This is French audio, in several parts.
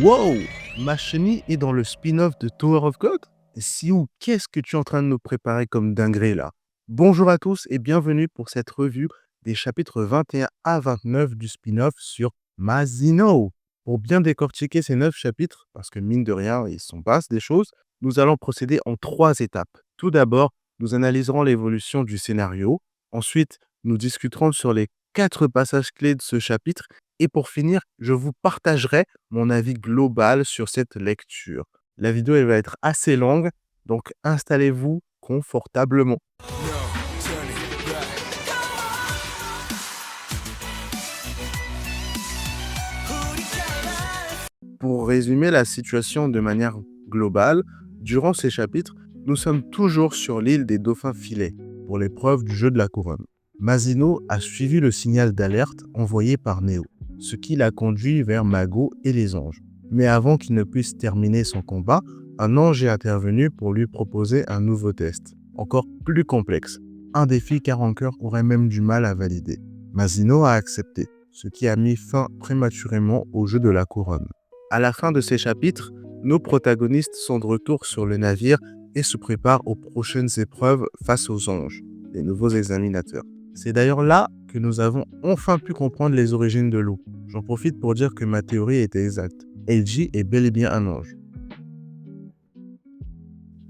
Wow! Machini est dans le spin-off de Tower of God? Si ou qu'est-ce que tu es en train de nous préparer comme dinguerie là? Bonjour à tous et bienvenue pour cette revue des chapitres 21 à 29 du spin-off sur Masino. Pour bien décortiquer ces 9 chapitres, parce que mine de rien, ils sont basses des choses, nous allons procéder en 3 étapes. Tout d'abord, nous analyserons l'évolution du scénario. Ensuite, nous discuterons sur les 4 passages clés de ce chapitre. Et pour finir, je vous partagerai mon avis global sur cette lecture. La vidéo, elle va être assez longue, donc installez-vous confortablement. Pour résumer la situation de manière globale, durant ces chapitres, nous sommes toujours sur l'île des dauphins filets, pour l'épreuve du jeu de la couronne. Masino a suivi le signal d'alerte envoyé par Neo, ce qui l'a conduit vers Mago et les anges. Mais avant qu'il ne puisse terminer son combat, un ange est intervenu pour lui proposer un nouveau test, encore plus complexe. Un défi qu'Aranker aurait même du mal à valider. Masino a accepté, ce qui a mis fin prématurément au jeu de la couronne. À la fin de ces chapitres, nos protagonistes sont de retour sur le navire et se préparent aux prochaines épreuves face aux anges, les nouveaux examinateurs. C'est d'ailleurs là que nous avons enfin pu comprendre les origines de l'eau. J'en profite pour dire que ma théorie était exacte. Eiji est bel et bien un ange.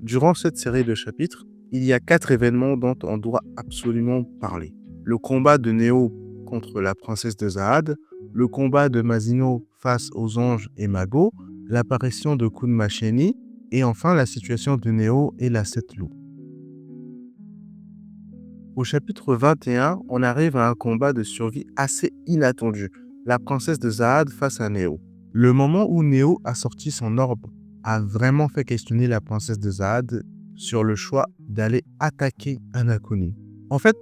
Durant cette série de chapitres, il y a 4 événements dont on doit absolument parler. Le combat de Neo contre la princesse de Zahad, le combat de Masino face aux anges et Mago, l'apparition de Kunmasheni, et enfin la situation de Neo et la Sept Loups. Au chapitre 21, on arrive à un combat de survie assez inattendu, la princesse de Zahad face à Neo. Le moment où Neo a sorti son orbe a vraiment fait questionner la princesse de Zahad sur le choix d'aller attaquer un inconnu. En fait,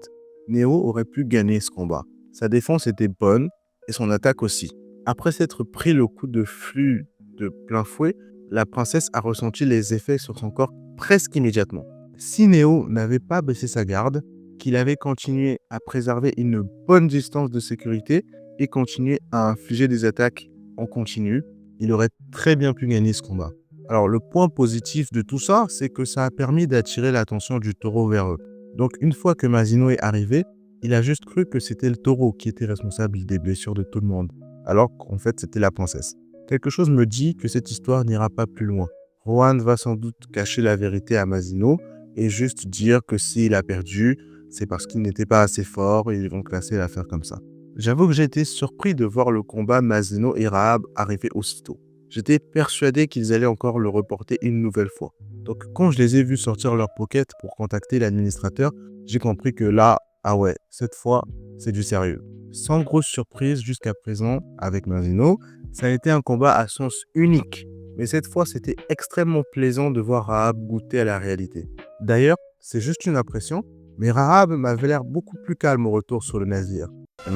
Neo aurait pu gagner ce combat. Sa défense était bonne et son attaque aussi. Après s'être pris le coup de flux de plein fouet, la princesse a ressenti les effets sur son corps presque immédiatement. Si Neo n'avait pas baissé sa garde, qu'il avait continué à préserver une bonne distance de sécurité et continué à infliger des attaques en continu, il aurait très bien pu gagner ce combat. Alors le point positif de tout ça, c'est que ça a permis d'attirer l'attention du taureau vers eux. Donc une fois que Masino est arrivé, il a juste cru que c'était le taureau qui était responsable des blessures de tout le monde, alors qu'en fait c'était la princesse. Quelque chose me dit que cette histoire n'ira pas plus loin. Rohan va sans doute cacher la vérité à Masino et juste dire que s'il a perdu, c'est parce qu'il n'était pas assez fort et ils vont classer l'affaire comme ça. J'avoue que j'ai été surpris de voir le combat Masino et Rahab arriver aussitôt. J'étais persuadé qu'ils allaient encore le reporter une nouvelle fois. Donc quand je les ai vus sortir leur pocket pour contacter l'administrateur, j'ai compris que là, ah ouais, cette fois, c'est du sérieux. Sans grosse surprise jusqu'à présent avec Masino, ça a été un combat à sens unique. Mais cette fois, c'était extrêmement plaisant de voir Rahab goûter à la réalité. D'ailleurs, c'est juste une impression, mais Rahab m'avait l'air beaucoup plus calme au retour sur le navire. Yo!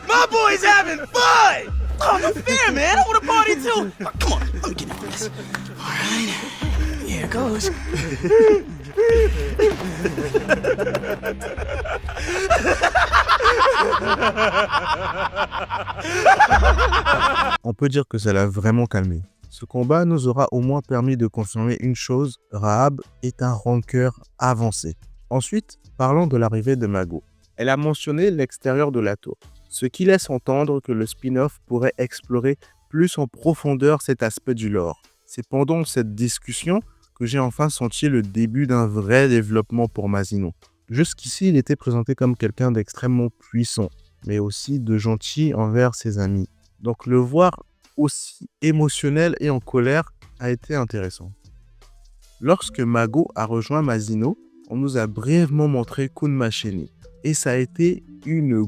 My boy's having fun! Oh, no fair, man. I want to party too. Oh, come on, let me get in this. All right. Here it goes. On peut dire que ça l'a vraiment calmé. Ce combat nous aura au moins permis de confirmer une chose, Rahab est un rankeur avancé. Ensuite, parlons de l'arrivée de Mago. Elle a mentionné l'extérieur de la tour, ce qui laisse entendre que le spin-off pourrait explorer plus en profondeur cet aspect du lore. C'est pendant cette discussion que j'ai enfin senti le début d'un vrai développement pour Masino. Jusqu'ici, il était présenté comme quelqu'un d'extrêmement puissant, mais aussi de gentil envers ses amis. Donc le voir aussi émotionnel et en colère a été intéressant. Lorsque Mago a rejoint Masino, on nous a brièvement montré Kunmasheni. Et ça a été une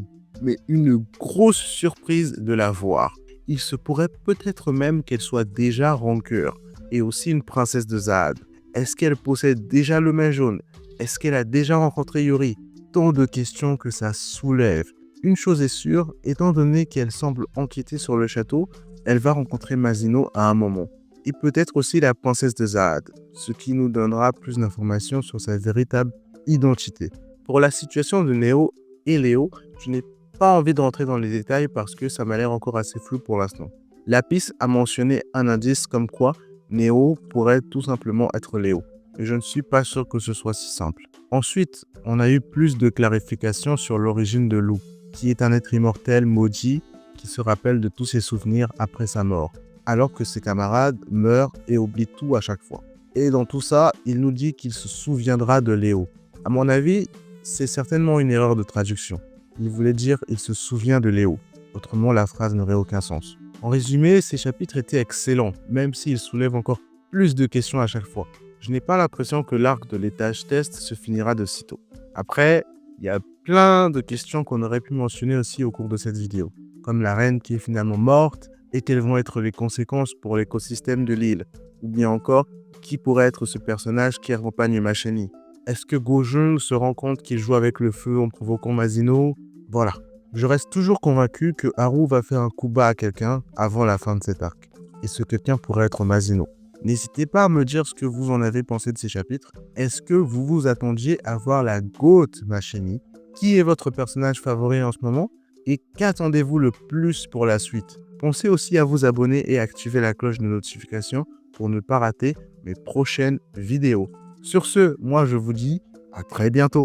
grosse surprise de la voir. Il se pourrait peut-être même qu'elle soit déjà rancœur et aussi une princesse de Zahad. Est-ce qu'elle possède déjà le main jaune? Est-ce qu'elle a déjà rencontré Yuri? Tant de questions que ça soulève. Une chose est sûre, étant donné qu'elle semble enquêter sur le château, elle va rencontrer Masino à un moment. Et peut-être aussi la princesse de Zahad, ce qui nous donnera plus d'informations sur sa véritable identité. Pour la situation de Neo et Léo, je n'ai pas envie de rentrer dans les détails parce que ça m'a l'air encore assez flou pour l'instant. Lapis a mentionné un indice comme quoi Néo pourrait tout simplement être Léo. Et je ne suis pas sûr que ce soit si simple. Ensuite, on a eu plus de clarifications sur l'origine de Lou, qui est un être immortel maudit qui se rappelle de tous ses souvenirs après sa mort, alors que ses camarades meurent et oublient tout à chaque fois. Et dans tout ça, il nous dit qu'il se souviendra de Léo. À mon avis, c'est certainement une erreur de traduction. Il voulait dire « il se souvient de Léo ». Autrement, la phrase n'aurait aucun sens. En résumé, ces chapitres étaient excellents, même s'ils soulèvent encore plus de questions à chaque fois. Je n'ai pas l'impression que l'arc de l'étage test se finira de sitôt. Après, il y a plein de questions qu'on aurait pu mentionner aussi au cours de cette vidéo, comme la reine qui est finalement morte et quelles vont être les conséquences pour l'écosystème de l'île, ou bien encore, qui pourrait être ce personnage qui accompagne Macheni. Est-ce que Gojun se rend compte qu'il joue avec le feu en provoquant Mazino? Voilà. Je reste toujours convaincu que Haru va faire un coup bas à quelqu'un avant la fin de cet arc. Et ce quelqu'un pourrait être Mazino. N'hésitez pas à me dire ce que vous en avez pensé de ces chapitres. Est-ce que vous vous attendiez à voir la GOAT Macheni? Qui est votre personnage favori en ce moment? Et qu'attendez-vous le plus pour la suite? Pensez aussi à vous abonner et activer la cloche de notification pour ne pas rater mes prochaines vidéos. Sur ce, moi je vous dis à très bientôt.